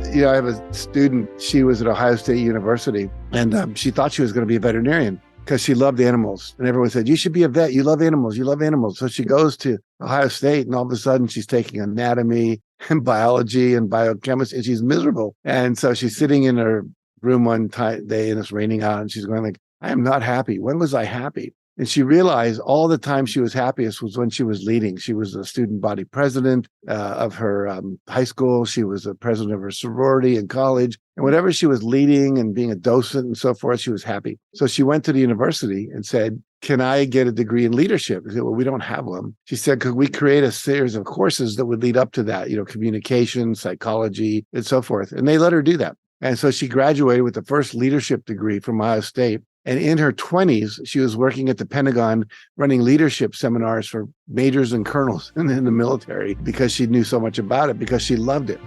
I have a student, she was at Ohio State University, and she thought she was going to be a veterinarian because she loved animals. And everyone said, you should be a vet. You love animals. You love animals. So she goes to Ohio State, and all of a sudden she's taking anatomy and biology and biochemistry, and she's miserable. And so she's sitting in her room one day, and it's raining out, and she's going like, I am not happy. When was I happy? And she realized all the time she was happiest was when she was leading. She was a student body president of her high school. She was a president of her sorority in college. And whatever she was leading and being a docent and so forth, she was happy. So she went to the university and said, can I get a degree in leadership? I said, well, we don't have one. She said, could we create a series of courses that would lead up to that, communication, psychology, and so forth? And they let her do that. And so she graduated with the first leadership degree from Ohio State. And in her 20s, she was working at the Pentagon running leadership seminars for majors and colonels in the military because she knew so much about it, because she loved it.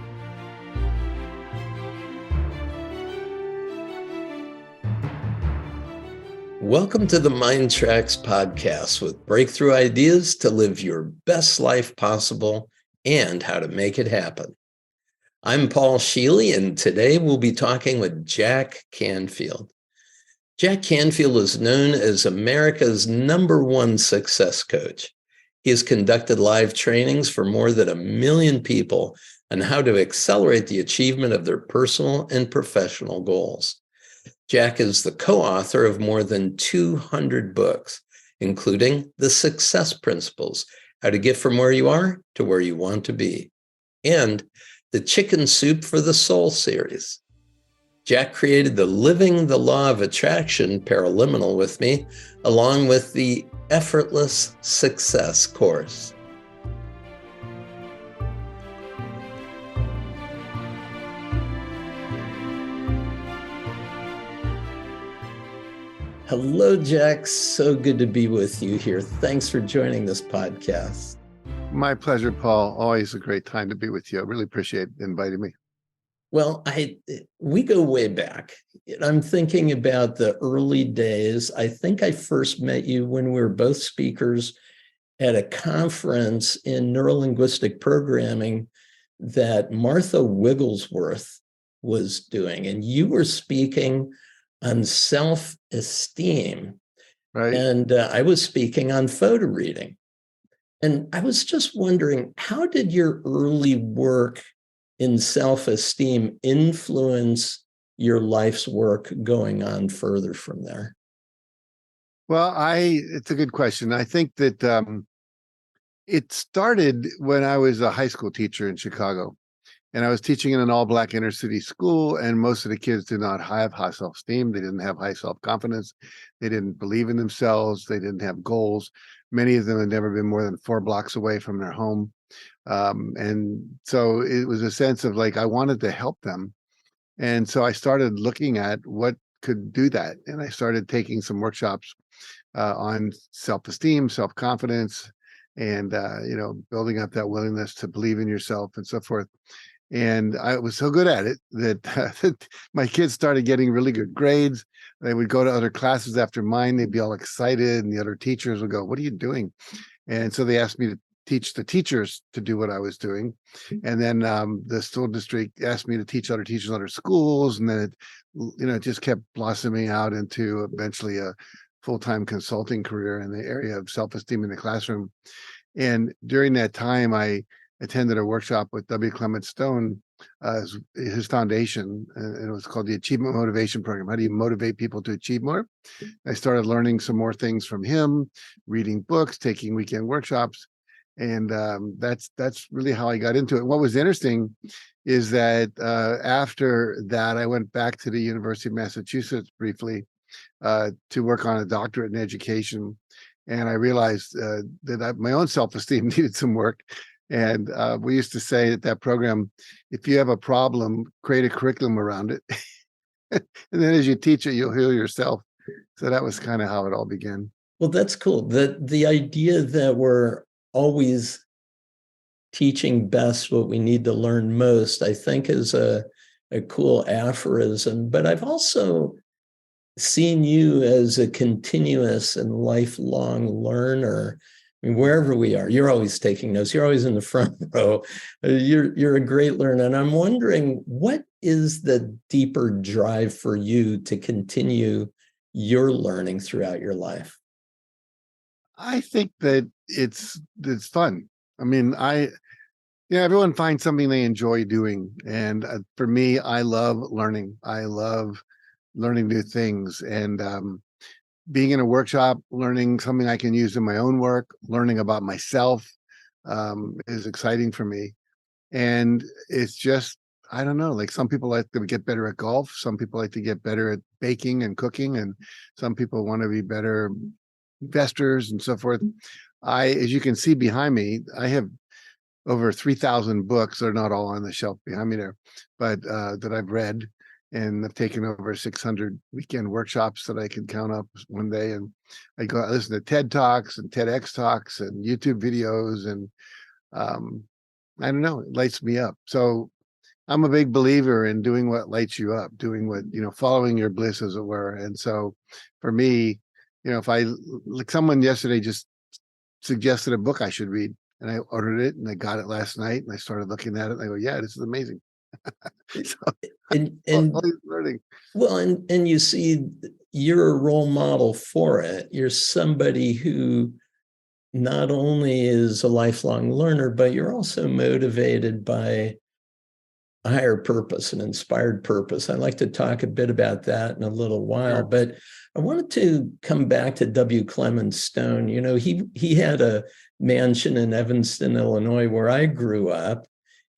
Welcome to the MINDTRX podcast with breakthrough ideas to live your best life possible and how to make it happen. I'm Paul Sheely, and today we'll be talking with Jack Canfield. Jack Canfield is known as America's #1 success coach. He has conducted live trainings for more than 1 million people on how to accelerate the achievement of their personal and professional goals. Jack is the co-author of more than 200 books, including The Success Principles, How to Get From Where You Are to Where You Want to Be, and the Chicken Soup for the Soul series. Jack created the Living the Law of Attraction Paraliminal with me, along with the Effortless Success course. Hello, Jack. So good to be with you here. Thanks for joining this podcast. My pleasure, Paul. Always a great time to be with you. I really appreciate inviting me. Well, we go way back. I'm thinking about the early days. I think I first met you when we were both speakers at a conference in neurolinguistic programming that Martha Wigglesworth was doing. And you were speaking on self-esteem. Right. And I was speaking on photo reading. And I was just wondering, how did your early work in self-esteem influence your life's work going on further from there? Well, it's a good question. I think that it started when I was a high school teacher in Chicago, and I was teaching in an all-Black inner city school, and most of the kids did not have high self-esteem. They didn't have high self-confidence. They didn't believe in themselves. They didn't have goals. Many of them had never been more than 4 blocks away from their home. And so it was a sense of like, I wanted to help them. And so I started looking at what could do that. And I started taking some workshops on self-esteem, self-confidence, and, building up that willingness to believe in yourself and so forth. And I was so good at it that my kids started getting really good grades. They would go to other classes after mine. They'd be all excited. And the other teachers would go, what are you doing? And so they asked me to teach the teachers to do what I was doing. And then the school district asked me to teach other teachers in other schools. And then it just kept blossoming out into eventually a full-time consulting career in the area of self-esteem in the classroom. And during that time, I attended a workshop with Clement Stone, his foundation, and it was called the Achievement Motivation Program. How do you motivate people to achieve more? I started learning some more things from him, reading books, taking weekend workshops. And that's really how I got into it. What was interesting is that after that, I went back to the University of Massachusetts briefly to work on a doctorate in education. And I realized that my own self-esteem needed some work. And we used to say at that program, if you have a problem, create a curriculum around it. And then as you teach it, you'll heal yourself. So that was kind of how it all began. Well, that's cool. The idea that we're always teaching best what we need to learn most, I think is a cool aphorism. But I've also seen you as a continuous and lifelong learner. I mean, wherever we are, you're always taking notes. You're always in the front row. You're a great learner. And I'm wondering, what is the deeper drive for you to continue your learning throughout your life? I think that it's fun. I mean, everyone finds something they enjoy doing. And for me, I love learning. I love learning new things. And being in a workshop, learning something I can use in my own work, learning about myself is exciting for me. And it's just, I don't know, like some people like to get better at golf. Some people like to get better at baking and cooking. And some people want to be better investors and so forth. As you can see behind me, I have over 3,000 books. They're not all on the shelf behind me there, but that I've read. And I've taken over 600 weekend workshops that I can count up one day. And I listen to TED Talks and TEDx Talks and YouTube videos. And I don't know, it lights me up. So I'm a big believer in doing what lights you up, doing what, following your bliss, as it were. And so for me, if like someone yesterday just suggested a book I should read, and I ordered it and I got it last night and I started looking at it and I go, yeah, this is amazing. So, and learning. Well, and you see, you're a role model for it. You're somebody who not only is a lifelong learner, but you're also motivated by a higher purpose, an inspired purpose. I'd like to talk a bit about that in a little while, Sure. but I wanted to come back to W. Clement Stone. He had a mansion in Evanston, Illinois, where I grew up.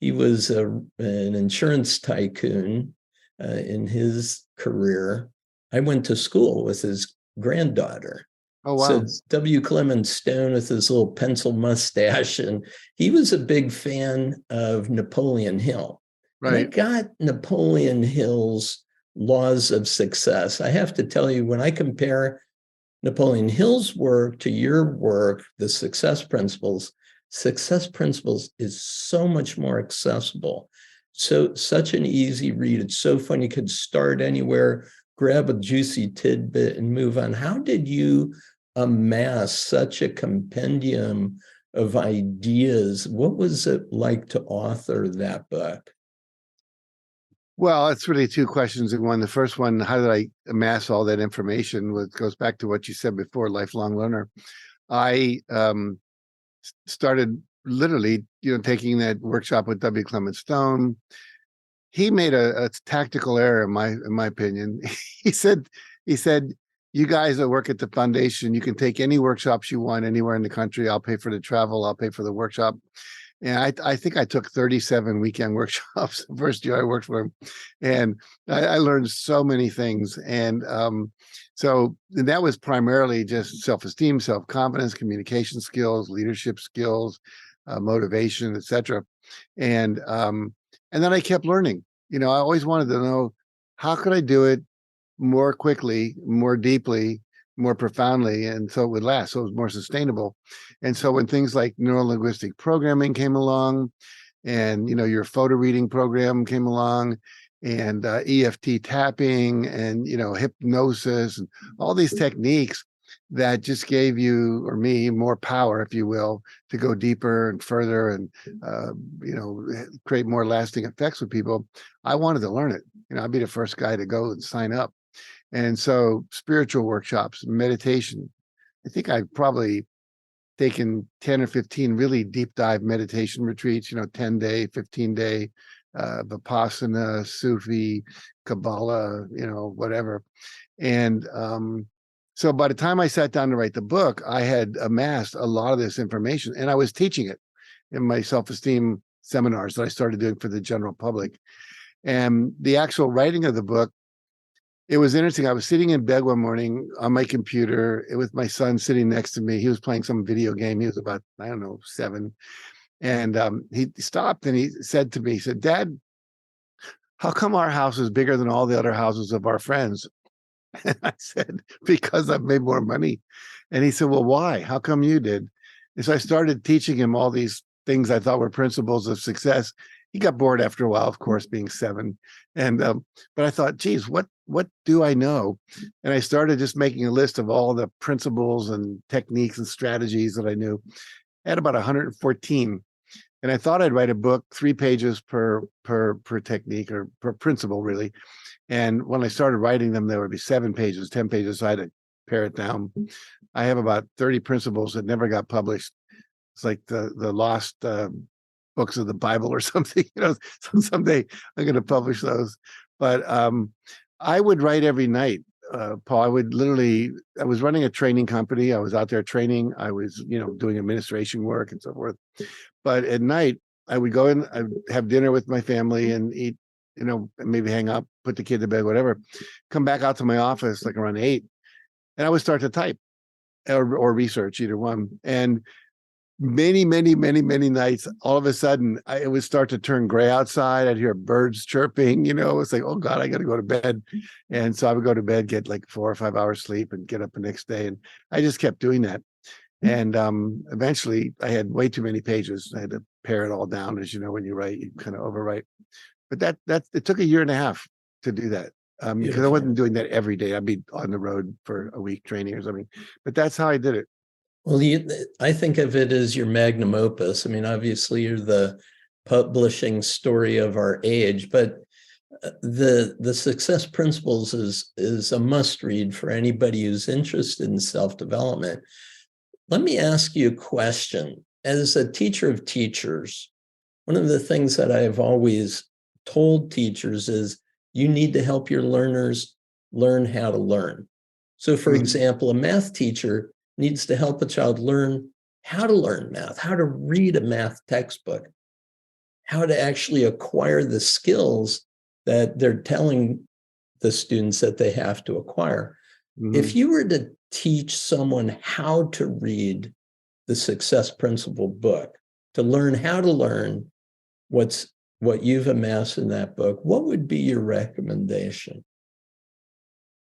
He was an insurance tycoon in his career. I went to school with his granddaughter. Oh, wow. So W. Clement Stone with his little pencil mustache, and he was a big fan of Napoleon Hill. Right. And I got Napoleon Hill's laws of success. I have to tell you, when I compare Napoleon Hill's work to your work, the success principles is so much more accessible. So such an easy read. It's so fun. You could start anywhere, grab a juicy tidbit and move on. How did you amass such a compendium of ideas? What was it like to author that book? Well, it's really two questions in one. The first one, how did I amass all that information? Goes back to what you said before, lifelong learner. I started literally, taking that workshop with W. Clement Stone. He made a tactical error, in my opinion. he said, you guys that work at the foundation, you can take any workshops you want anywhere in the country. I'll pay for the travel. I'll pay for the workshop. And I think I took 37 weekend workshops the first year I worked for him. And I learned so many things. And so that was primarily just self-esteem, self-confidence, communication skills, leadership skills, motivation, etc. And then I kept learning. I always wanted to know, how could I do it more quickly, more deeply, more profoundly, and so it would last, so it was more sustainable. And so when things like neuro-linguistic programming came along, and your photo reading program came along, and EFT tapping, and hypnosis, and all these techniques that just gave you or me more power, if you will, to go deeper and further and create more lasting effects with people, I wanted to learn it. I'd be the first guy to go and sign up. And so spiritual workshops, meditation. I think I've probably taken 10 or 15 really deep dive meditation retreats, 10-day, 15-day, Vipassana, Sufi, Kabbalah, whatever. And so by the time I sat down to write the book, I had amassed a lot of this information, and I was teaching it in my self-esteem seminars that I started doing for the general public. And the actual writing of the book, it was interesting. I was sitting in bed one morning on my computer with my son sitting next to me. He was playing some video game. He was about, 7. And he stopped and he said to me, he said, "Dad, how come our house is bigger than all the other houses of our friends?" And I said, "Because I've made more money." And he said, "Well, why? How come you did?" And so I started teaching him all these things I thought were principles of success. He got bored after a while, of course, being 7. And but I thought, geez, what what do I know? And I started just making a list of all the principles and techniques and strategies that I knew. I had about 114. And I thought I'd write a book, 3 pages per technique or per principle, really. And when I started writing them, there would be 7 pages, 10 pages. So I had to pare it down. I have about 30 principles that never got published. It's like the lost books of the Bible or something. So someday I'm going to publish those. But I would write every night, Paul. I was running a training company. I was out there training. I was, doing administration work and so forth. But at night, I would go in, I'd have dinner with my family and eat, maybe hang up, put the kid to bed, whatever, come back out to my office like around 8, and I would start to type or research, either one. And many, many, many, many nights, all of a sudden, it would start to turn gray outside. I'd hear birds chirping, it's like, oh God, I got to go to bed. And so I would go to bed, get like 4 or 5 hours sleep and get up the next day. And I just kept doing that. And eventually I had way too many pages. I had to pare it all down. As you know, when you write, you kind of overwrite. But it took a year and a half to do that. Because I wasn't doing that every day. I'd be on the road for a week training or something. But that's how I did it. Well, I think of it as your magnum opus. I mean, obviously you're the publishing story of our age, but the Success Principles is a must read for anybody who's interested in self-development. Let me ask you a question. As a teacher of teachers, one of the things that I have always told teachers is you need to help your learners learn how to learn. So, for example, a math teacher needs to help a child learn how to learn math, how to read a math textbook, how to actually acquire the skills that they're telling the students that they have to acquire. If you were to teach someone how to read the Success Principle book, to learn how to learn what you've amassed in that book, what would be your recommendation?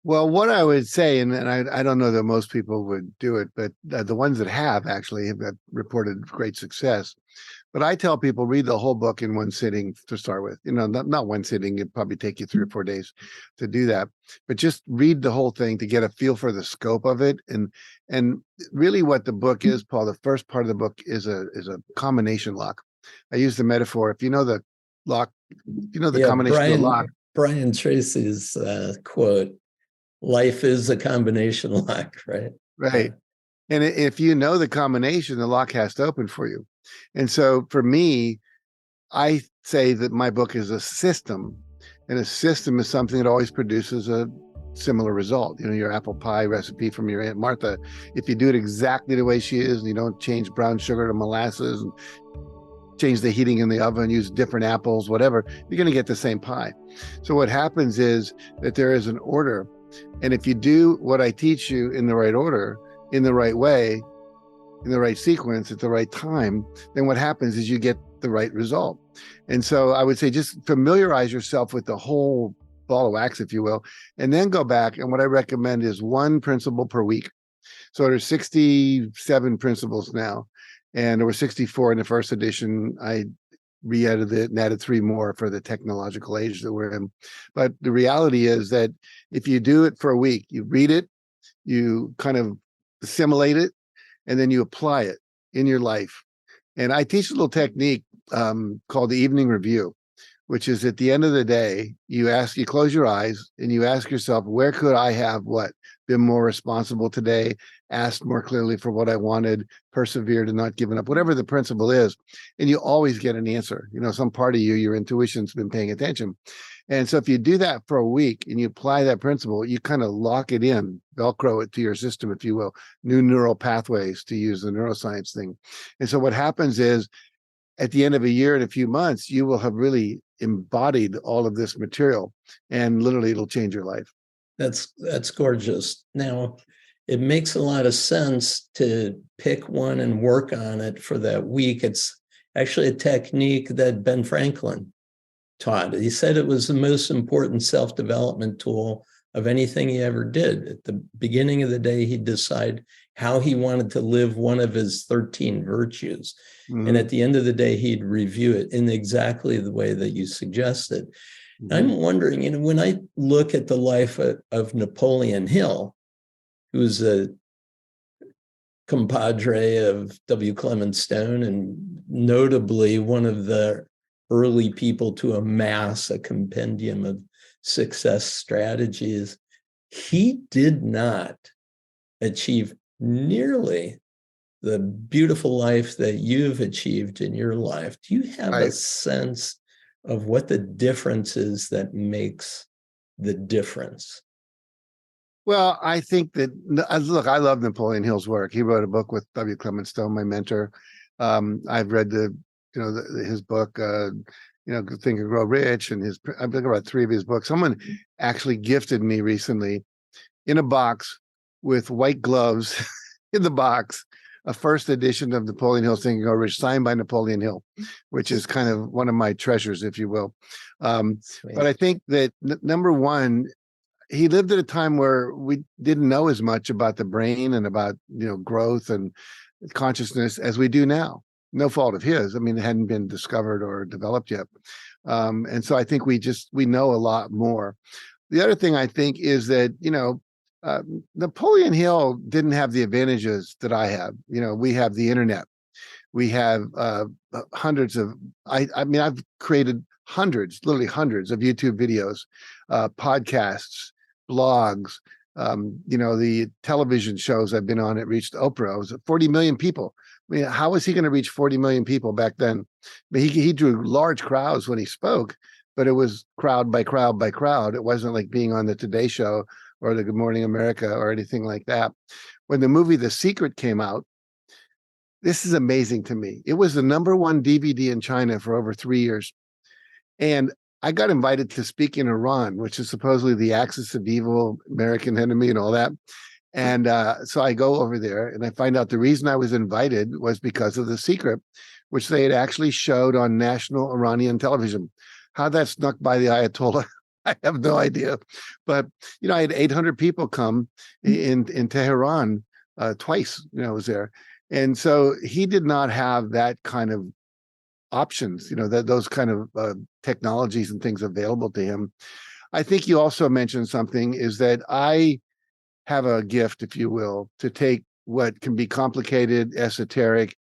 Well, what I would say, and I don't know that most people would do it, but the ones that have actually have reported great success. But I tell people, read the whole book in one sitting to start with. Not one sitting. It'd probably take you 3 or 4 days to do that. But just read the whole thing to get a feel for the scope of it. And really what the book is, Paul, the first part of the book is a combination lock. I use the metaphor. If you know the lock, combination of the lock. Brian Tracy's quote, life is a combination lock, right? Right. And if you know the combination, the lock has to open for you. And so for me, I say that my book is a system, and a system is something that always produces a similar result. Your apple pie recipe from your Aunt Martha, if you do it exactly the way she is, and you don't change brown sugar to molasses and change the heating in the oven, use different apples, whatever, you're going to get the same pie. So what happens is that there is an order. And if you do what I teach you in the right order, in the right way, in the right sequence, at the right time, then what happens is you get the right result. And so I would say just familiarize yourself with the whole ball of wax, if you will, and then go back. And what I recommend is 1 principle per week. So there's 67 principles now, and there were 64 in the first edition. I re-edited it and added 3 more for the technological age that we're in. But the reality is that if you do it for a week, you read it, you kind of assimilate it, and then you apply it in your life. And I teach a little technique called the evening review, which is at the end of the day, you close your eyes and you ask yourself, where could I have been more responsible today, asked more clearly for what I wanted, persevered and not given up, whatever the principle is. And you always get an answer. Some part of your intuition's been paying attention. And so if you do that for a week and you apply that principle, you kind of lock it in, Velcro it to your system, if you will, new neural pathways, to use the neuroscience thing. And so what happens is at the end of a year and a few months, you will have really embodied all of this material, and literally it'll change your life. That's gorgeous. Now, it makes a lot of sense to pick one and work on it for that week. It's actually a technique that Ben Franklin taught. He said it was the most important self-development tool of anything he ever did. At the beginning of the day, he'd decide how he wanted to live one of his 13 virtues. And at the end of the day, he'd review it in exactly the way that you suggested. I'm wondering, when I look at the life of Napoleon Hill, who's a compadre of W. Clement Stone and notably one of the early people to amass a compendium of success strategies, he did not achieve nearly the beautiful life that you've achieved in your life. Do you have a sense of what the difference is that makes the difference? Well, I think that, look, I love Napoleon Hill's work. He wrote a book with W. Clement Stone, my mentor. I've read his book, Think and Grow Rich, and I've read about 3 of his books. Someone actually gifted me recently in a box with white gloves in the box, a first edition of Napoleon Hill's Think and Grow Rich, signed by Napoleon Hill, which is kind of one of my treasures, if you will. But I think that number one, he lived at a time where we didn't know as much about the brain and about, growth and consciousness as we do now. No fault of his. I mean, it hadn't been discovered or developed yet. And so I think we know a lot more. The other thing I think is that, Napoleon Hill didn't have the advantages that I have. We have the internet. We have hundreds of, I've created literally hundreds of YouTube videos, podcasts, blogs, the television shows I've been on. It reached Oprah. It was 40 million people. I mean, how was he going to reach 40 million people back then? I mean, he drew large crowds when he spoke, but it was crowd by crowd by crowd. It wasn't like being on the Today Show or the Good Morning America or anything like that. When the movie The Secret came out, this is amazing to me. It was the #1 DVD in China for over 3 years. And I got invited to speak in Iran, which is supposedly the axis of evil, American enemy and all that. And so I go over there and I find out the reason I was invited was because of The Secret, which they had actually showed on national Iranian television. How that snuck by the Ayatollah, I have no idea. But, I had 800 people come in Tehran twice, I was there. And so he did not have that kind of options, those kind of technologies and things available to him. I think you also mentioned something is that I have a gift, if you will, to take what can be complicated, esoteric,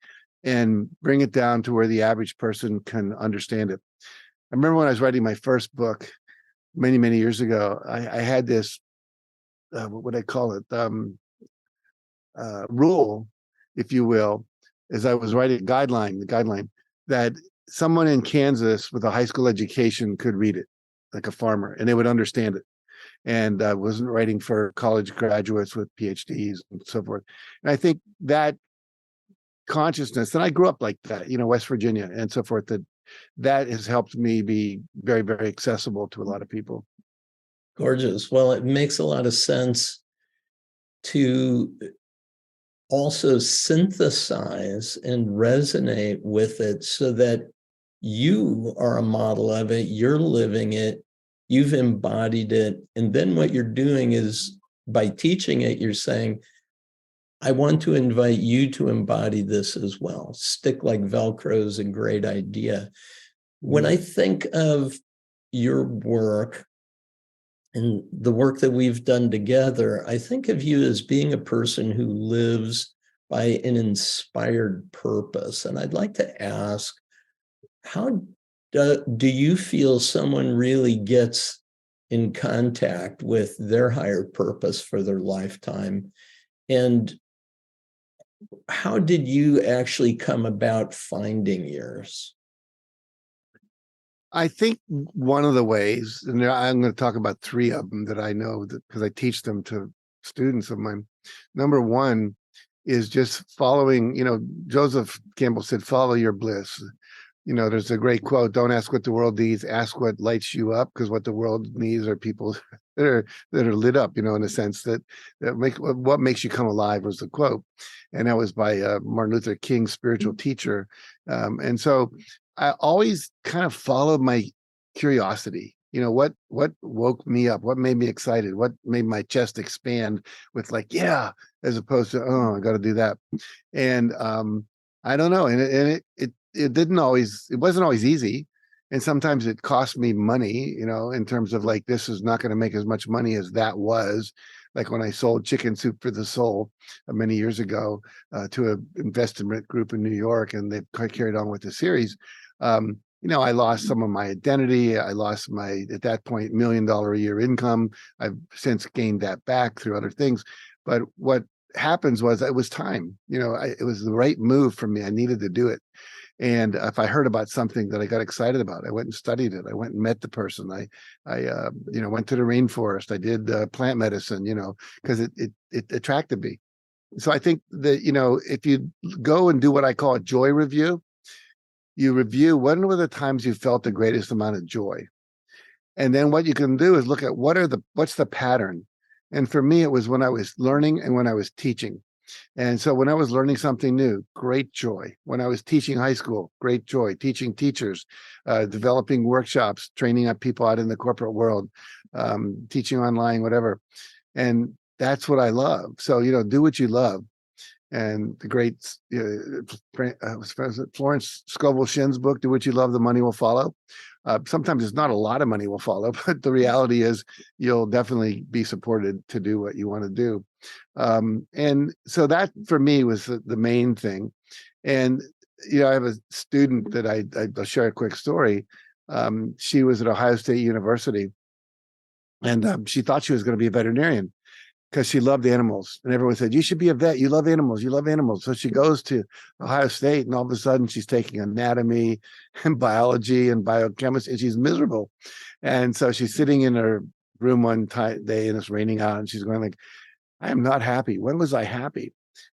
and bring it down to where the average person can understand it. I remember when I was writing my first book many, many years ago, I had this, what would I call it, rule, if you will, as I was writing the guideline, that someone in Kansas with a high school education could read it, like a farmer, and they would understand it. And I wasn't writing for college graduates with PhDs and so forth. And I think that consciousness, and I grew up like that, West Virginia and so forth, that has helped me be very, very accessible to a lot of people. Gorgeous. Well, it makes a lot of sense to also synthesize and resonate with it so that you are a model of it, you're living it, you've embodied it. And then what you're doing is by teaching it, you're saying, I want to invite you to embody this as well. Stick like Velcro is a great idea. When I think of your work and the work that we've done together, I think of you as being a person who lives by an inspired purpose. And I'd like to ask, how do you feel someone really gets in contact with their higher purpose for their lifetime? And how did you actually come about finding yours? I think one of the ways, and I'm going to talk about 3 of them that I know because I teach them to students of mine. Number one is just following, Joseph Campbell said, follow your bliss. There's a great quote, don't ask what the world needs, ask what lights you up, because what the world needs are people that are lit up, in a sense that what makes you come alive was the quote. And that was by Martin Luther King's spiritual teacher. And so I always kind of followed my curiosity. What woke me up? What made me excited? What made my chest expand with like, yeah, as opposed to, oh, I got to do that. And I don't know. And it wasn't always easy. And sometimes it cost me money, in terms of like, this is not going to make as much money as that was. Like when I sold Chicken Soup for the Soul many years ago to an investment group in New York, and they carried on with the series. I lost some of my identity. I lost my, at that point, $1 million a year income. I've since gained that back through other things. But what happens was, it was time. It was the right move for me. I needed to do it. And if I heard about something that I got excited about, I went and studied it. I went and met the person. I went to the rainforest. I did plant medicine, because it attracted me. So I think that, if you go and do what I call a joy review, you review when were the times you felt the greatest amount of joy. And then what you can do is look at what's the pattern. And for me, it was when I was learning and when I was teaching. And so when I was learning something new, great joy. When I was teaching high school, great joy. Teaching teachers, developing workshops, training up people out in the corporate world, teaching online, whatever. And that's what I love. So, do what you love. And the great Florence Scovel Shinn's book, Do What You Love, The Money Will Follow. Sometimes it's not a lot of money will follow, but the reality is you'll definitely be supported to do what you want to do. And so that for me was the main thing. And, I have a student that I'll share a quick story. She was at Ohio State University, and she thought she was going to be a veterinarian because she loved animals. And everyone said, you should be a vet. You love animals. You love animals. So she goes to Ohio State, and all of a sudden she's taking anatomy and biology and biochemistry, and she's miserable. And so she's sitting in her room one day, and it's raining out, and she's going like, I am not happy. When was I happy?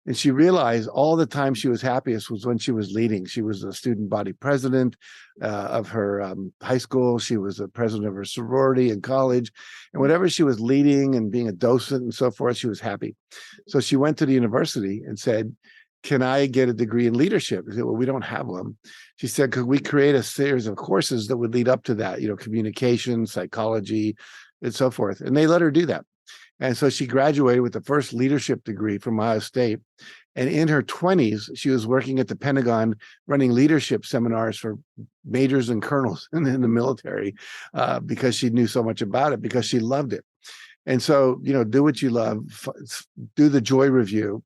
And she realized all the time she was happiest was when she was leading. She was a student body president of her high school. She was a president of her sorority in college. And whatever she was leading and being a docent and so forth, she was happy. So she went to the university and said, can I get a degree in leadership? I said, well, we don't have one. She said, could we create a series of courses that would lead up to that, communication, psychology, and so forth? And they let her do that. And so she graduated with the first leadership degree from Ohio State. And in her 20s, she was working at the Pentagon, running leadership seminars for majors and colonels in the military because she knew so much about it, because she loved it. And so, do what you love, do the joy review.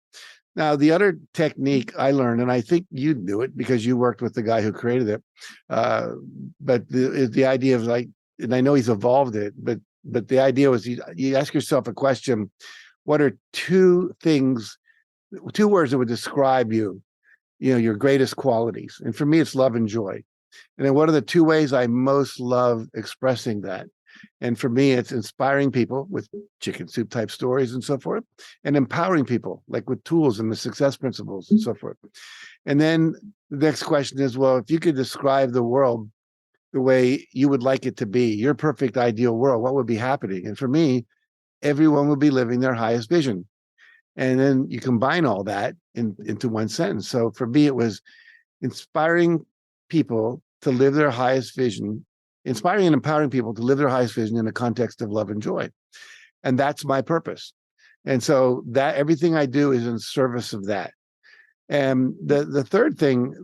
Now, the other technique I learned, and I think you knew it because you worked with the guy who created it, but the idea of like, and I know he's evolved it, but the idea was you ask yourself a question: what are two words that would describe you, your greatest qualities? And for me, it's love and joy. And then what are the two ways I most love expressing that? And for me, it's inspiring people with chicken soup type stories and so forth, and empowering people like with tools and the success principles and so forth. And then the next question is, well, if you could describe the world the way you would like it to be, your perfect ideal world, what would be happening? And for me, everyone would be living their highest vision. And then you combine all that into one sentence. So for me, it was inspiring people to live their highest vision, inspiring and empowering people to live their highest vision in the context of love and joy. And that's my purpose. And so that everything I do is in service of that. And the third thing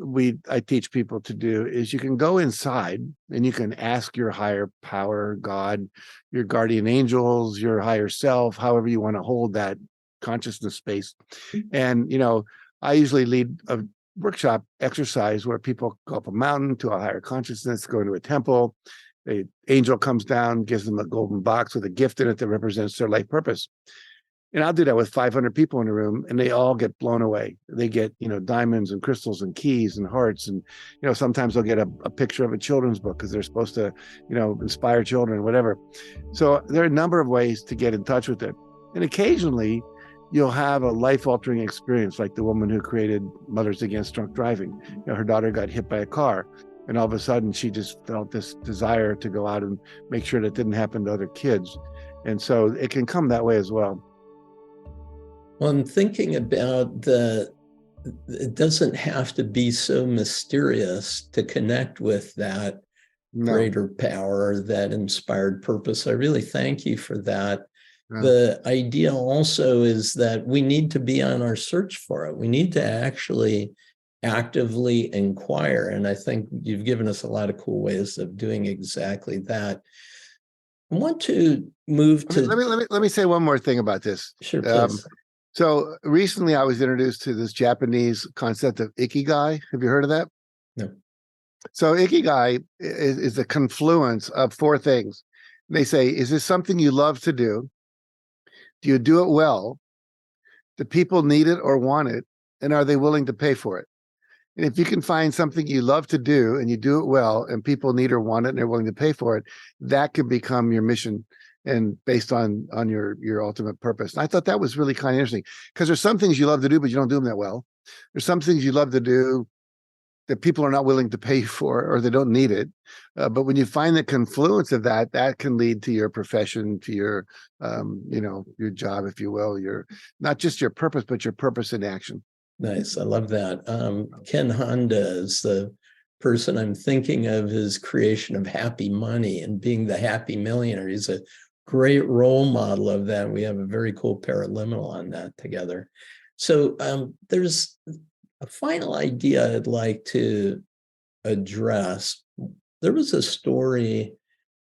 I teach people to do is you can go inside and you can ask your higher power, God, your guardian angels, your higher self, however you want to hold that consciousness space. And, I usually lead a workshop exercise where people go up a mountain to a higher consciousness, go into a temple. The angel comes down, gives them a golden box with a gift in it that represents their life purpose. And I'll do that with 500 people in a room, and they all get blown away. They get, diamonds and crystals and keys and hearts. And, sometimes they'll get a picture of a children's book because they're supposed to, inspire children, whatever. So there are a number of ways to get in touch with it. And occasionally you'll have a life-altering experience, like the woman who created Mothers Against Drunk Driving. Her daughter got hit by a car, and all of a sudden she just felt this desire to go out and make sure that didn't happen to other kids. And so it can come that way as well. Well, I'm thinking about it doesn't have to be so mysterious to connect with that greater power, that inspired purpose. I really thank you for that. Yeah. The idea also is that we need to be on our search for it. We need to actually actively inquire. And I think you've given us a lot of cool ways of doing exactly that. I want to move to. Let me say one more thing about this. Sure, please. So recently I was introduced to this Japanese concept of Ikigai. Have you heard of that? No. So Ikigai is a confluence of four things. They say, is this something you love to do? Do you do it well? Do people need it or want it? And are they willing to pay for it? And if you can find something you love to do and you do it well and people need or want it and they're willing to pay for it, that could become your mission and based on your ultimate purpose. And I thought that was really kind of interesting because there's some things you love to do, but you don't do them that well. There's some things you love to do that people are not willing to pay for or they don't need it. But when you find the confluence of that, that can lead to your profession, to your, your job, if you will, your, not just your purpose, but your purpose in action. Nice. I love that. Ken Honda is the person I'm thinking of, his creation of happy money and being the happy millionaire. He's a great role model of that. We have a very cool Paraliminal on that together. So there's a final idea I'd like to address. There was a story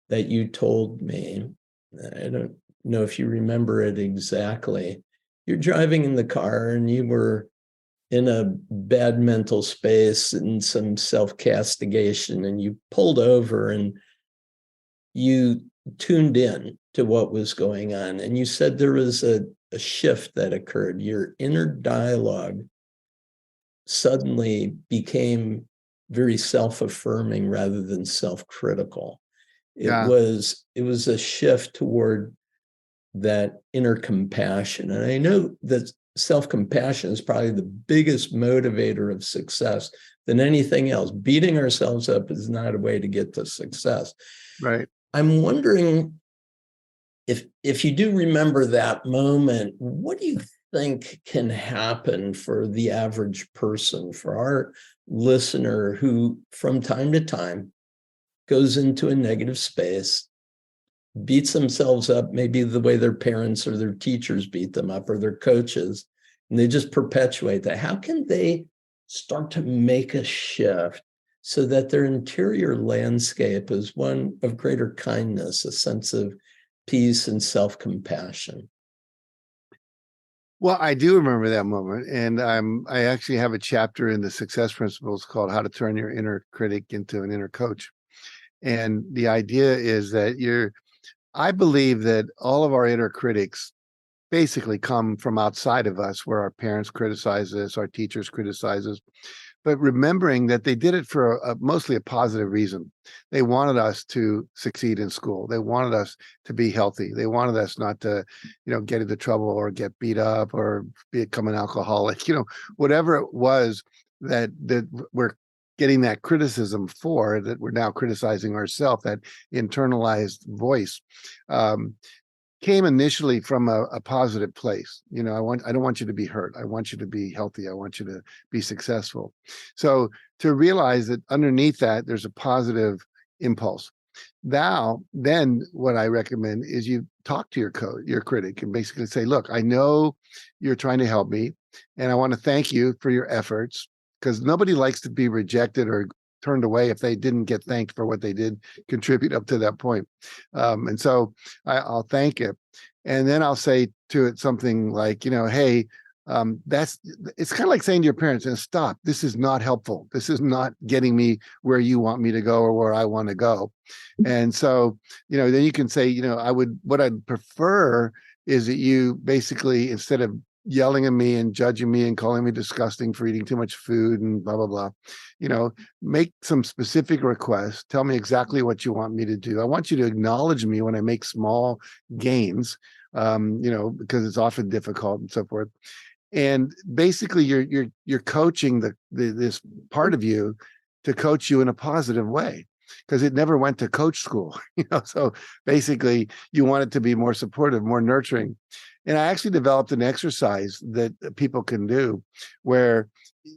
that you told me. I don't know if you remember it exactly. You're driving in the car and you were in a bad mental space and some self-castigation, and you pulled over and you tuned in to what was going on. And you said there was a shift that occurred. Your inner dialogue suddenly became very self-affirming rather than self-critical. It was a shift toward that inner compassion. And I know that self-compassion is probably the biggest motivator of success than anything else. Beating ourselves up is not a way to get to success. Right. I'm wondering if you do remember that moment, what do you think can happen for the average person, for our listener who from time to time goes into a negative space, beats themselves up, maybe the way their parents or their teachers beat them up or their coaches, and they just perpetuate that? How can they start to make a shift so that their interior landscape is one of greater kindness, a sense of peace and self-compassion? Well, I do remember that moment, and I actually have a chapter in the Success Principles called "How to Turn Your Inner Critic into an Inner Coach." And the idea is that I believe that all of our inner critics basically come from outside of us, where our parents criticize us, our teachers criticize us, but remembering that they did it for mostly a positive reason. They wanted us to succeed in school. They wanted us to be healthy. They wanted us not to, get into trouble or get beat up or become an alcoholic, whatever it was that we're getting that criticism for, that we're now criticizing ourselves, that internalized voice. Came initially from a positive place. I don't want you to be hurt. I want you to be healthy. I want you to be successful. So to realize that underneath that, there's a positive impulse. Then what I recommend is you talk to your critic and basically say, look, I know you're trying to help me and I want to thank you for your efforts, because nobody likes to be rejected or turned away if they didn't get thanked for what they did contribute up to that point. And so I'll thank it. And then I'll say to it something like, hey, it's kind of like saying to your parents, stop, this is not helpful. This is not getting me where you want me to go or where I want to go. And so, then you can say, what I'd prefer is that you basically, instead of yelling at me and judging me and calling me disgusting for eating too much food and blah, blah, blah, make some specific requests. Tell me exactly what you want me to do. I want you to acknowledge me when I make small gains, because it's often difficult and so forth. And basically you're coaching this part of you to coach you in a positive way, because it never went to coach school, so basically you want it to be more supportive, more nurturing. And I actually developed an exercise that people can do where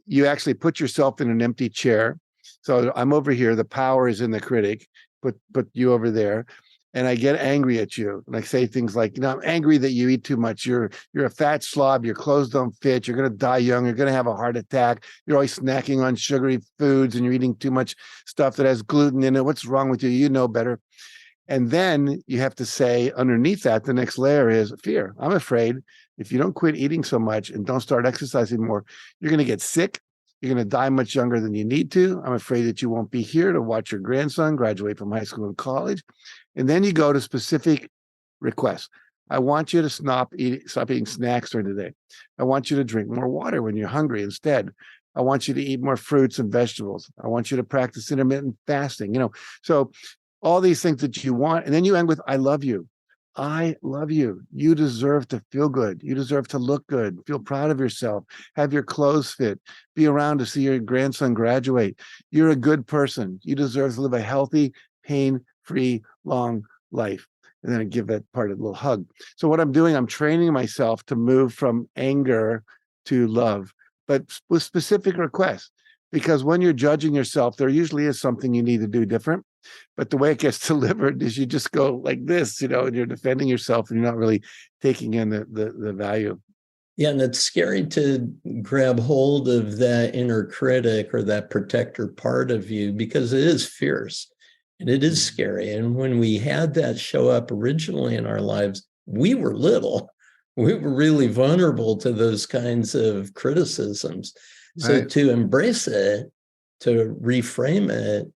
you actually put yourself in an empty chair. So I'm over here, the power is in the critic, put you over there. and I get angry at you, and I say things like, I'm angry that you eat too much. You're a fat slob. Your clothes don't fit. You're going to die young. You're going to have a heart attack. You're always snacking on sugary foods, and you're eating too much stuff that has gluten in it. What's wrong with you? You know better. And then you have to say underneath that, the next layer is fear. I'm afraid if you don't quit eating so much and don't start exercising more, you're going to get sick. You're going to die much younger than you need to. I'm afraid that you won't be here to watch your grandson graduate from high school and college. And then you go to specific requests. I want you to stop eating snacks during the day. I want you to drink more water when you're hungry instead. I want you to eat more fruits and vegetables. I want you to practice intermittent fasting. So all these things that you want. And then you end with, I love you. I love you. You deserve to feel good. You deserve to look good, feel proud of yourself, have your clothes fit, be around to see your grandson graduate. You're a good person. You deserve to live a healthy, pain-free, long life. And then I give that part a little hug. So what I'm doing, I'm training myself to move from anger to love, but with specific requests. Because when you're judging yourself, there usually is something you need to do different. But the way it gets delivered is you just go like this, and you're defending yourself and you're not really taking in the value. Yeah, and it's scary to grab hold of that inner critic or that protector part of you because it is fierce and it is scary. And when we had that show up originally in our lives, we were little. We were really vulnerable to those kinds of criticisms. So Right. to embrace it, to reframe it,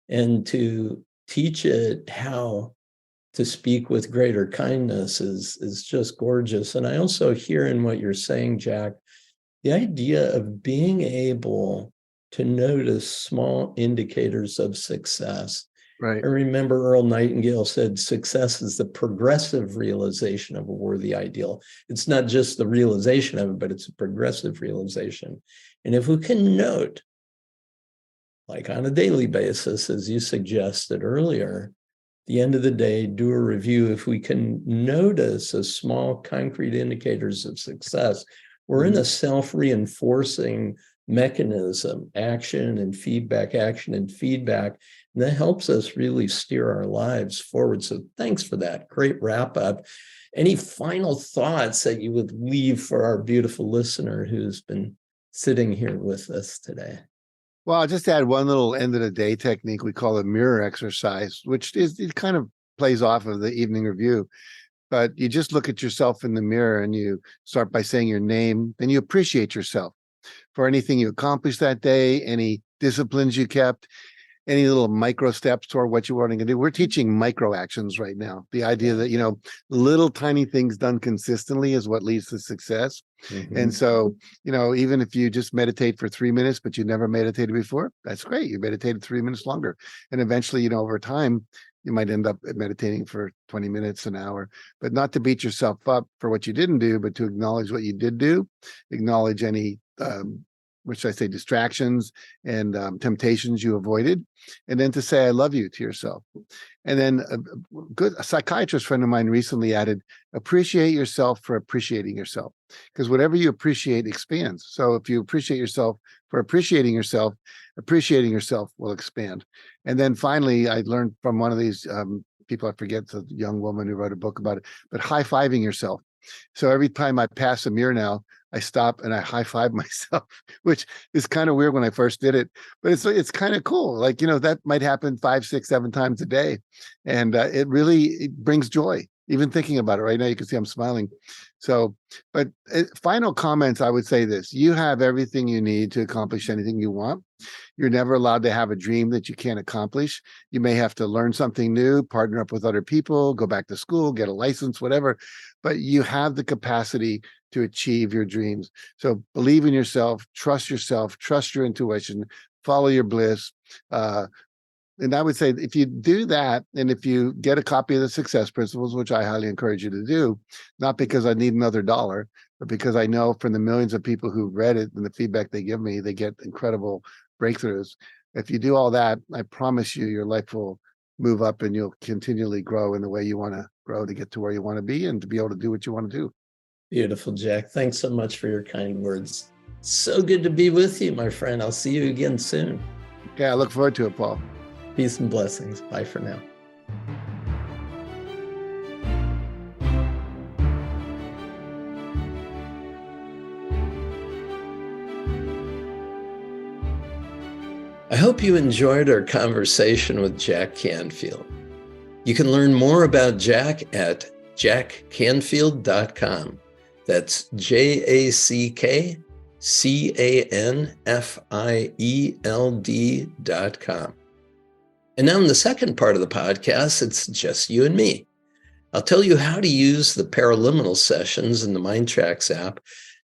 and to teach it how to speak with greater kindness is just gorgeous. And I also hear in what you're saying, Jack, the idea of being able to notice small indicators of success. Right. I remember Earl Nightingale said, success is the progressive realization of a worthy ideal. It's not just the realization of it, but it's a progressive realization. And if we can note, like on a daily basis, as you suggested earlier, the end of the day, do a review. If we can notice a small concrete indicators of success, we're in a self-reinforcing mechanism, action and feedback, and that helps us really steer our lives forward. So thanks for that. Great wrap up. Any final thoughts that you would leave for our beautiful listener who's been sitting here with us today? Well, I'll just add one little end of the day technique we call a mirror exercise, which it kind of plays off of the evening review. But you just look at yourself in the mirror and you start by saying your name, then you appreciate yourself for anything you accomplished that day, any disciplines you kept, any little micro steps toward what you're wanting to do. We're teaching micro actions right now. The idea that, little tiny things done consistently is what leads to success. And so, even if you just meditate for 3 minutes, but you never meditated before, that's great. You meditated 3 minutes longer. And eventually, over time, you might end up meditating for 20 minutes, an hour, but not to beat yourself up for what you didn't do, but to acknowledge what you did do, acknowledge any which I say distractions and temptations you avoided, and then to say I love you to yourself. And then a psychiatrist friend of mine recently added, appreciate yourself for appreciating yourself, because whatever you appreciate expands. So if you appreciate yourself for appreciating yourself will expand. And then finally, I learned from one of these people, I forget the young woman who wrote a book about it, but high-fiving yourself. So every time I pass a mirror now, I stop and I high five myself, which is kind of weird when I first did it, but it's kind of cool. Like, that might happen 5, 6, 7 times a day. And it brings joy. Even thinking about it right now, you can see I'm smiling. So, but final comments, I would say this: you have everything you need to accomplish anything you want. You're never allowed to have a dream that you can't accomplish. You may have to learn something new, partner up with other people, go back to school, get a license, whatever, but you have the capacity to achieve your dreams. So believe in yourself, trust your intuition, follow your bliss. And I would say if you do that, and if you get a copy of the Success Principles, which I highly encourage you to do, not because I need another dollar, but because I know from the millions of people who've read it and the feedback they give me, they get incredible breakthroughs. If you do all that, I promise you, your life will move up and you'll continually grow in the way you want to grow to get to where you want to be and to be able to do what you want to do. Beautiful, Jack. Thanks so much for your kind words. So good to be with you, my friend. I'll see you again soon. Okay, I look forward to it, Paul. Peace and blessings. Bye for now. I hope you enjoyed our conversation with Jack Canfield. You can learn more about Jack at jackcanfield.com. That's JackCanfield.com. And now in the second part of the podcast, it's just you and me. I'll tell you how to use the Paraliminal sessions in the MINDTRX app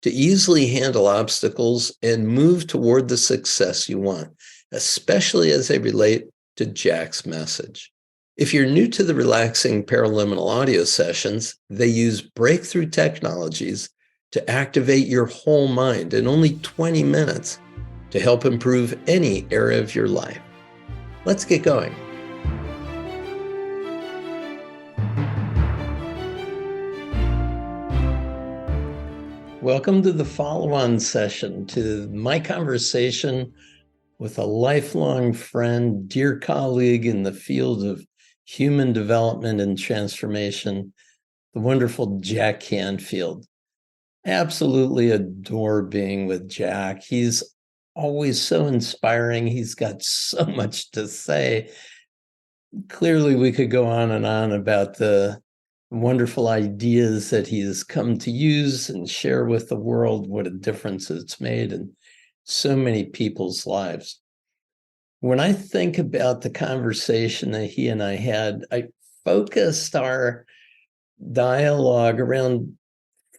to easily handle obstacles and move toward the success you want, especially as they relate to Jack's message. If you're new to the relaxing Paraliminal audio sessions, they use breakthrough technologies to activate your whole mind in only 20 minutes to help improve any area of your life. Let's get going. Welcome to the follow-on session to my conversation with a lifelong friend, dear colleague in the field of human development and transformation, the wonderful Jack Canfield. Absolutely adore being with Jack. He's always so inspiring. He's got so much to say. Clearly, we could go on and on about the wonderful ideas that he has come to use and share with the world, what a difference it's made in so many people's lives. When I think about the conversation that he and I had, I focused our dialogue around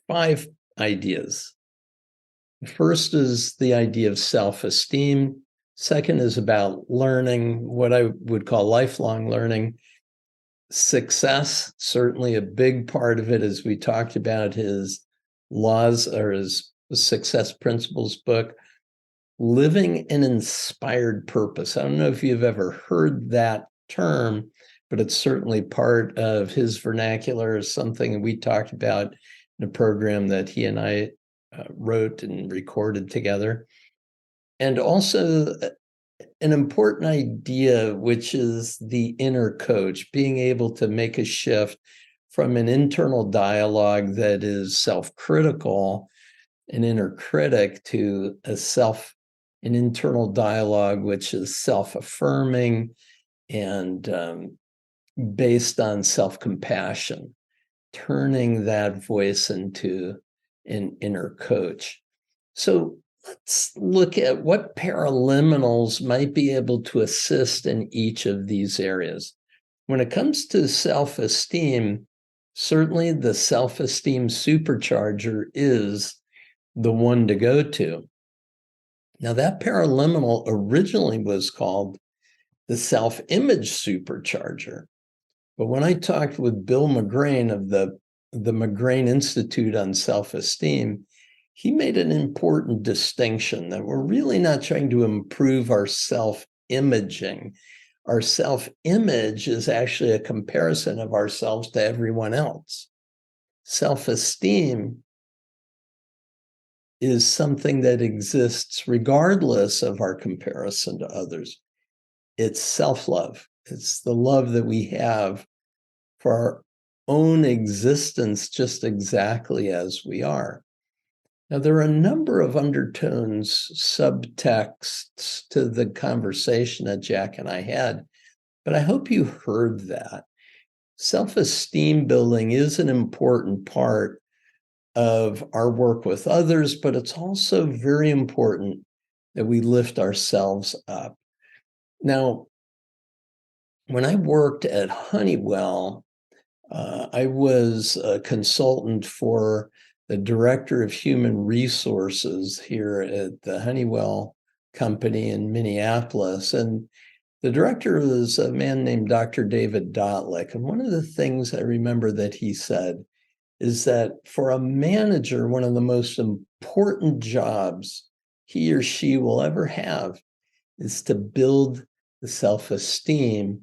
5 ideas. The first is the idea of self-esteem. Second is about learning, what I would call lifelong learning. Success, certainly a big part of it, as we talked about his laws or his success principles book. Living an inspired purpose. I don't know if you've ever heard that term, but it's certainly part of his vernacular, something we talked about in a program that he and I wrote and recorded together. And also an important idea, which is the inner coach, being able to make a shift from an internal dialogue that is self-critical, an inner critic, to an internal dialogue which is self-affirming and based on self-compassion, turning that voice into an inner coach. So let's look at what Paraliminals might be able to assist in each of these areas. When it comes to self-esteem, certainly the self-esteem supercharger is the one to go to. Now, that Paraliminal originally was called the self-image supercharger. But when I talked with Bill McGrain of the McGrain Institute on Self-Esteem, he made an important distinction that we're really not trying to improve our self-imaging. Our self-image is actually a comparison of ourselves to everyone else. Self-esteem is something that exists regardless of our comparison to others. It's self-love. It's the love that we have for our own existence, just exactly as we are. Now, there are a number of undertones, subtexts to the conversation that Jack and I had, but I hope you heard that. Self-esteem building is an important part of our work with others, but it's also very important that we lift ourselves up. Now, when I worked at Honeywell, I was a consultant for the director of human resources here at the Honeywell company in Minneapolis. And the director was a man named Dr. David Dotlick. And one of the things I remember that he said is that for a manager, one of the most important jobs he or she will ever have is to build the self-esteem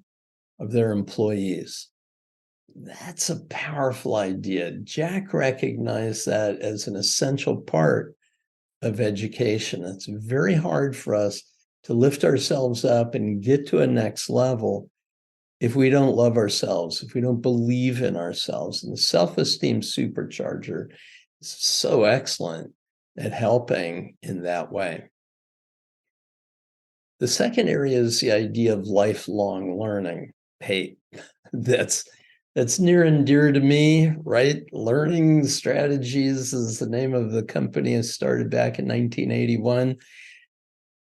of their employees. That's a powerful idea. Jack recognized that as an essential part of education. It's very hard for us to lift ourselves up and get to a next level if we don't love ourselves, if we don't believe in ourselves. And the self-esteem supercharger is so excellent at helping in that way. The second area is the idea of lifelong learning. Hey, that's near and dear to me, right? Learning Strategies is the name of the company I started back in 1981.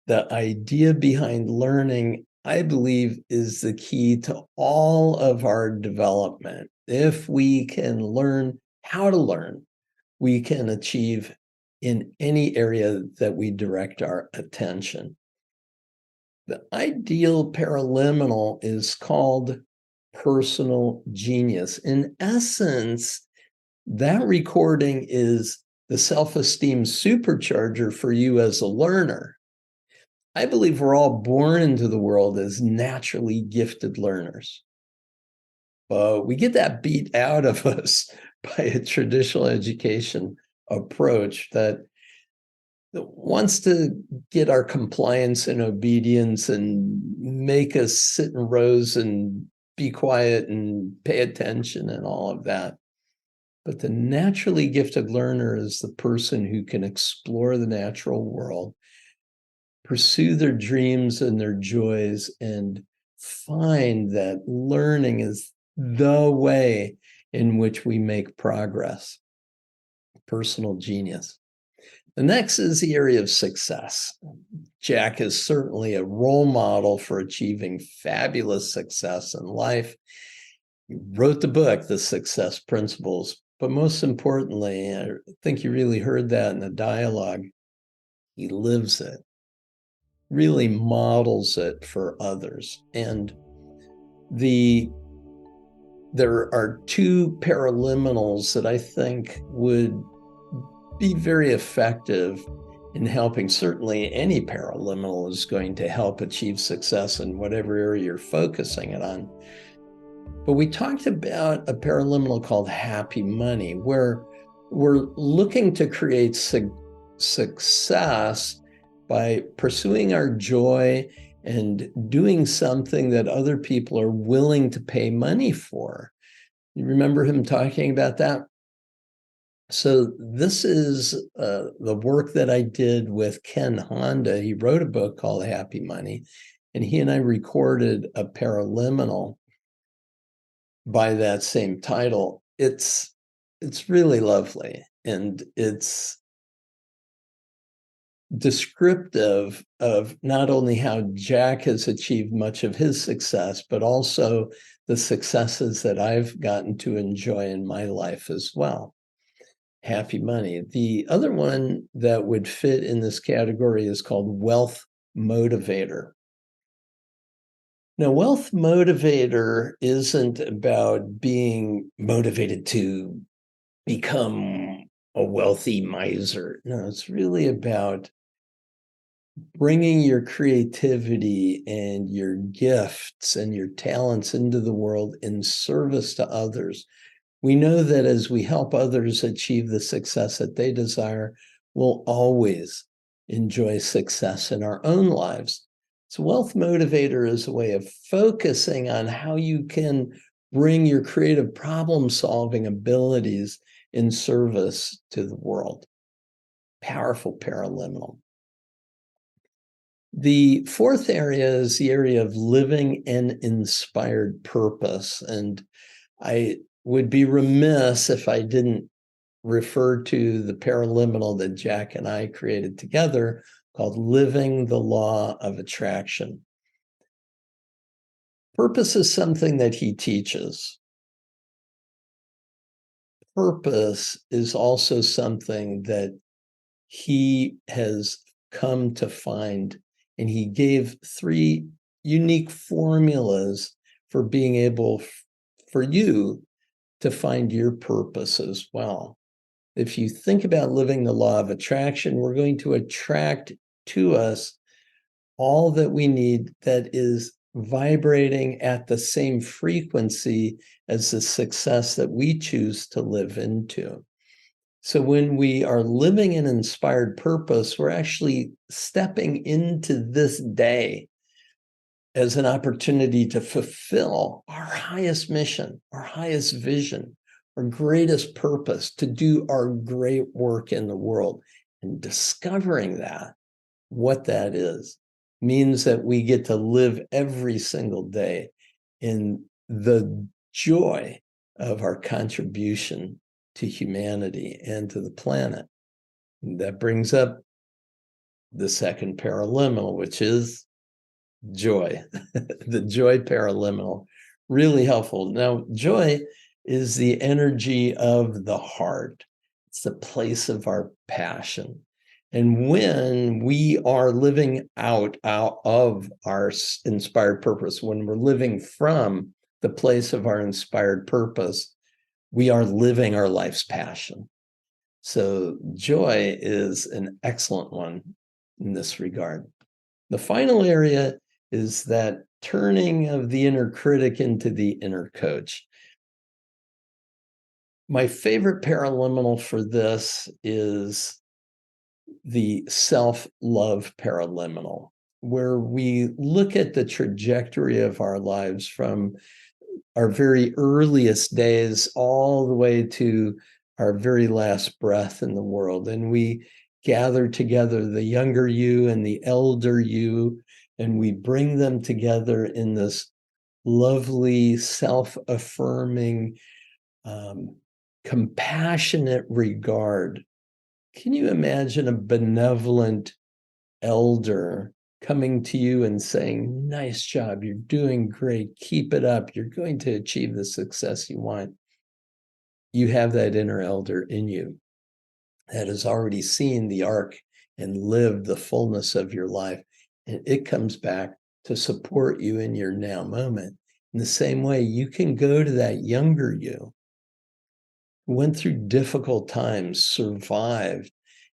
The idea behind learning, I believe, is the key to all of our development. If we can learn how to learn, we can achieve in any area that we direct our attention. The ideal paraliminal is called personal genius. In essence, that recording is the self-esteem supercharger for you as a learner. I believe we're all born into the world as naturally gifted learners. But we get that beat out of us by a traditional education approach that wants to get our compliance and obedience and make us sit in rows and be quiet and pay attention and all of that. But the naturally gifted learner is the person who can explore the natural world, pursue their dreams and their joys, and find that learning is the way in which we make progress. Personal genius. The next is the area of success. Jack is certainly a role model for achieving fabulous success in life. He wrote the book, The Success Principles, but most importantly, I think you really heard that in the dialogue, he lives it, really models it for others. And there are two paraliminals that I think would be very effective in helping. Certainly any paraliminal is going to help achieve success in whatever area you're focusing it on. But we talked about a paraliminal called happy money, where we're looking to create success by pursuing our joy and doing something that other people are willing to pay money for. You remember him talking about that? So this is the work that I did with Ken Honda. He wrote a book called Happy Money, and he and I recorded a paraliminal by that same title. It's really lovely, and it's descriptive of not only how Jack has achieved much of his success, but also the successes that I've gotten to enjoy in my life as well. Happy money. The other one that would fit in this category is called Wealth Motivator. Now, Wealth Motivator isn't about being motivated to become a wealthy miser. No, it's really about bringing your creativity and your gifts and your talents into the world in service to others. We know that as we help others achieve the success that they desire, we'll always enjoy success in our own lives. So Wealth Motivator is a way of focusing on how you can bring your creative problem-solving abilities in service to the world. Powerful paraliminal. The fourth area is the area of living an inspired purpose. And I would be remiss if I didn't refer to the paraliminal that Jack and I created together called Living the Law of Attraction. Purpose is something that he teaches. Purpose is also something that he has come to find, and he gave 3 unique formulas for being able for you to find your purpose as well. If you think about living the law of attraction, we're going to attract to us all that we need that is vibrating at the same frequency as the success that we choose to live into. So when we are living an inspired purpose, we're actually stepping into this day as an opportunity to fulfill our highest mission, our highest vision, our greatest purpose, to do our great work in the world, and discovering that, what that is. means that we get to live every single day in the joy of our contribution to humanity and to the planet. And that brings up the second paraliminal, which is joy. The joy paraliminal, really helpful. Now, joy is the energy of the heart. It's the place of our passion. And when we are living out of our inspired purpose, when we're living from the place of our inspired purpose, we are living our life's passion. So joy is an excellent one in this regard. The final area is that turning of the inner critic into the inner coach. My favorite paraliminal for this is the self-love paraliminal, where we look at the trajectory of our lives from our very earliest days all the way to our very last breath in the world. And we gather together the younger you and the elder you, and we bring them together in this lovely, self-affirming, compassionate regard. Can you imagine a benevolent elder coming to you and saying, "Nice job, you're doing great, keep it up, you're going to achieve the success you want"? You have that inner elder in you that has already seen the arc and lived the fullness of your life. And it comes back to support you in your now moment. In the same way, you can go to that younger you who went through difficult times, survived,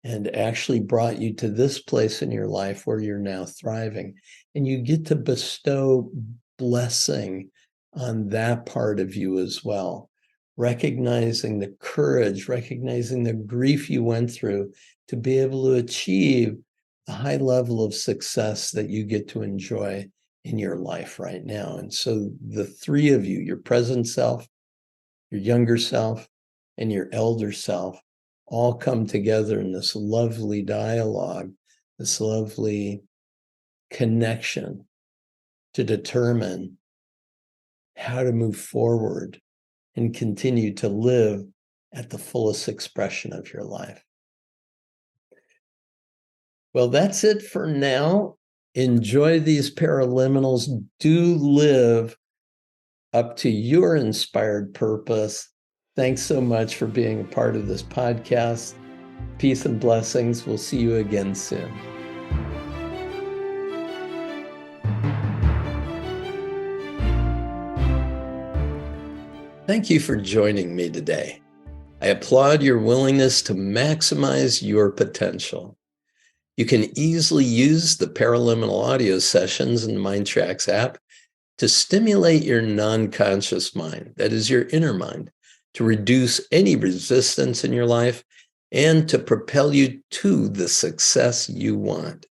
and actually brought you to this place in your life where you're now thriving. And you get to bestow blessing on that part of you as well, recognizing the courage, recognizing the grief you went through to be able to achieve the high level of success that you get to enjoy in your life right now. And so the three of you, your present self, your younger self, and your elder self, all come together in this lovely dialogue, this lovely connection to determine how to move forward and continue to live at the fullest expression of your life. Well, that's it for now. Enjoy these paraliminals. Do live up to your inspired purpose. Thanks so much for being a part of this podcast. Peace and blessings. We'll see you again soon. Thank you for joining me today. I applaud your willingness to maximize your potential. You can easily use the Paraliminal audio sessions in the MINDTRX app to stimulate your non-conscious mind, that is your inner mind, to reduce any resistance in your life and to propel you to the success you want.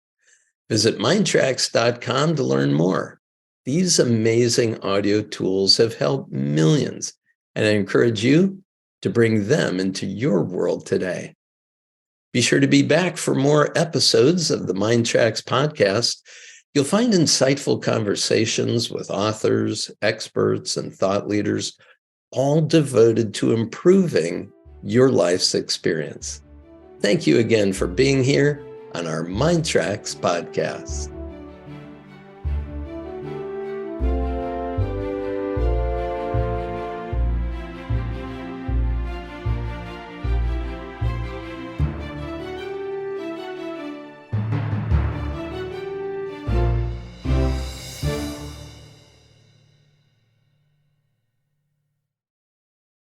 Visit MINDTRX.com to learn more. These amazing audio tools have helped millions, and I encourage you to bring them into your world today. Be sure to be back for more episodes of the MINDTRX podcast. You'll find insightful conversations with authors, experts, and thought leaders, all devoted to improving your life's experience. Thank you again for being here on our MINDTRX podcast.